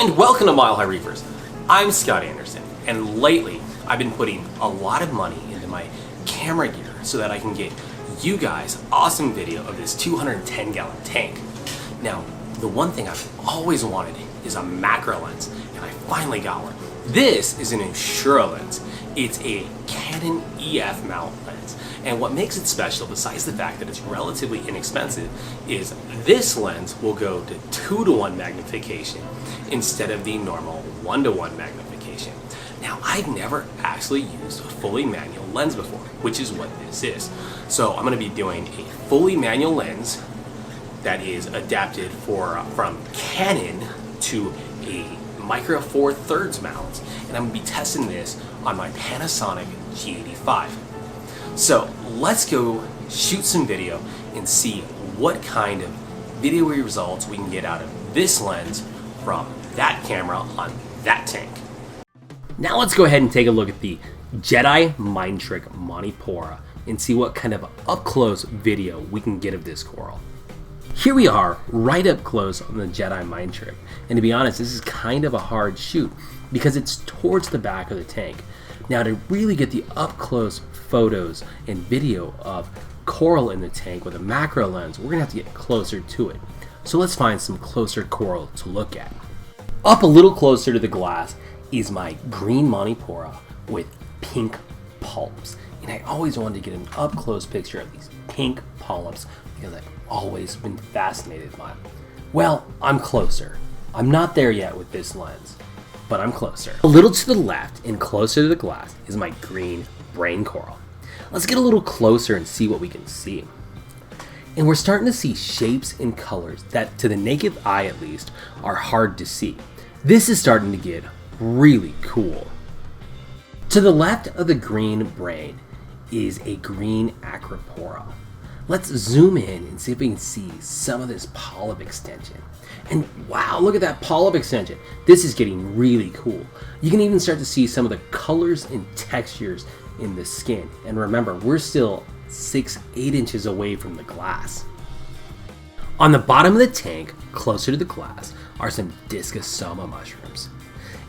and welcome to Mile High Reefers. I'm Scott Anderson, and lately I've been putting a lot of money into my camera gear so that I can get you guys awesome video of this 210-gallon tank. Now, the one thing I've always wanted is a macro lens, and I finally got one. This is an Insura lens. It's a Canon EF mount lens, and what makes it special, besides the fact that it's relatively inexpensive, is this lens will go to 2:1 magnification instead of the normal 1:1 magnification. Now, I've never actually used a fully manual lens before, which is what this is. So I'm going to be doing a fully manual lens that is adapted from Canon to a micro 4/3 mount, and I'm going to be testing this on my Panasonic G85. So let's go shoot some video and see what kind of video results we can get out of this lens from that camera on that tank. Now let's go ahead and take a look at the Jedi Mind Trick Monipora and see what kind of up-close video we can get of this coral. Here we are, right up close on the Jedi Mind Trick, and to be honest, this is kind of a hard shoot because it's towards the back of the tank. Now, to really get the up-close photos and video of coral in the tank with a macro lens, we're going to have to get closer to it. So let's find some closer coral to look at. Up a little closer to the glass is my green Monipora with pink polyps. And I always wanted to get an up-close picture of these pink polyps because I've always been fascinated by them. Well, I'm closer. I'm not there yet with this lens, but I'm closer. A little to the left and closer to the glass is my green brain coral. Let's get a little closer and see what we can see. And we're starting to see shapes and colors that, to the naked eye at least, are hard to see. This is starting to get really cool. To the left of the green brain is a green acropora. Let's zoom in and see if we can see some of this polyp extension. And wow, look at that polyp extension. This is getting really cool. You can even start to see some of the colors and textures in the skin. And remember, we're still 6-8 inches away from the glass. On the bottom of the tank, closer to the glass, are some Discosoma mushrooms.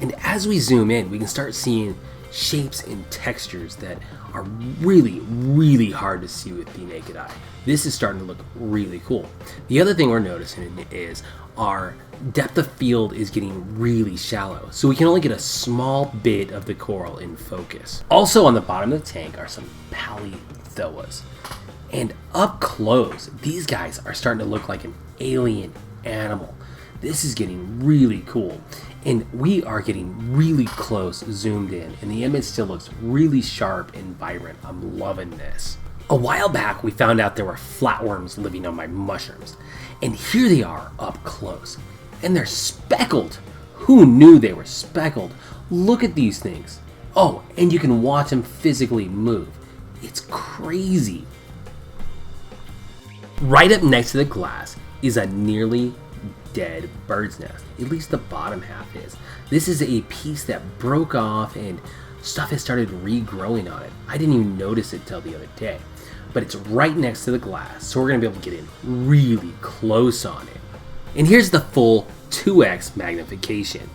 And as we zoom in, we can start seeing shapes and textures that are really, really hard to see with the naked eye. This is starting to look really cool. The other thing we're noticing is our depth of field is getting really shallow, so we can only get a small bit of the coral in focus. Also on the bottom of the tank are some Palithoas. And up close, these guys are starting to look like an alien animal. This is getting really cool. And we are getting really close, zoomed in, and the image still looks really sharp and vibrant. I'm loving this. A while back, we found out there were flatworms living on my mushrooms, and here they are up close, and they're speckled. Who knew they were speckled? Look at these things. Oh, and you can watch them physically move. It's crazy. Right up next to the glass is a nearly dead bird's nest. At least the bottom half is. This is a piece that broke off and stuff has started regrowing on it. I didn't even notice it till the other day. But it's right next to the glass, so we're going to be able to get in really close on it. And here's the full 2x magnification.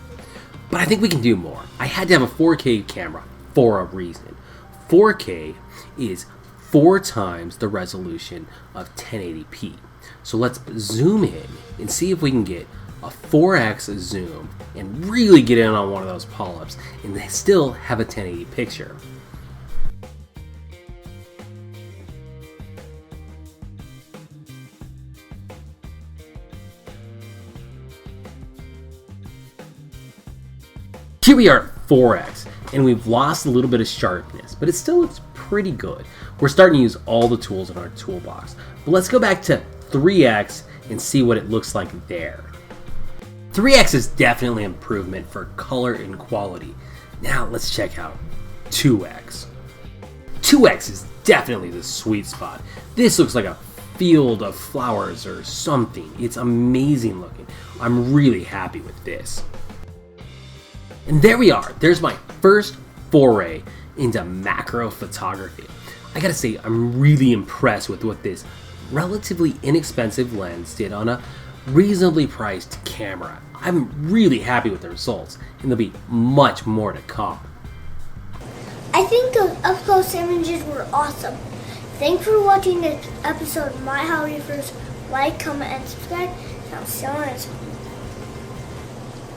But I think we can do more. I had to have a 4K camera for a reason. 4K is 4 times the resolution of 1080p. So let's zoom in and see if we can get a 4x zoom and really get in on one of those polyps and they still have a 1080 picture. Here we are at 4x and we've lost a little bit of sharpness, but it still looks pretty good. We're starting to use all the tools in our toolbox. But let's go back to 3x and see what it looks like there. 3x is definitely an improvement for color and quality. Now let's check out 2x. 2x is definitely the sweet spot. This looks like a field of flowers or something. It's amazing looking. I'm really happy with this. And there we are. There's my first foray into macro photography. I gotta say, I'm really impressed with what this relatively inexpensive lens did on a reasonably priced camera. I'm really happy with the results, and there'll be much more to come. I think those up-close images were awesome. Thanks for watching this episode of My How Reefers. Like, comment, and subscribe. And I'll see you on the next one.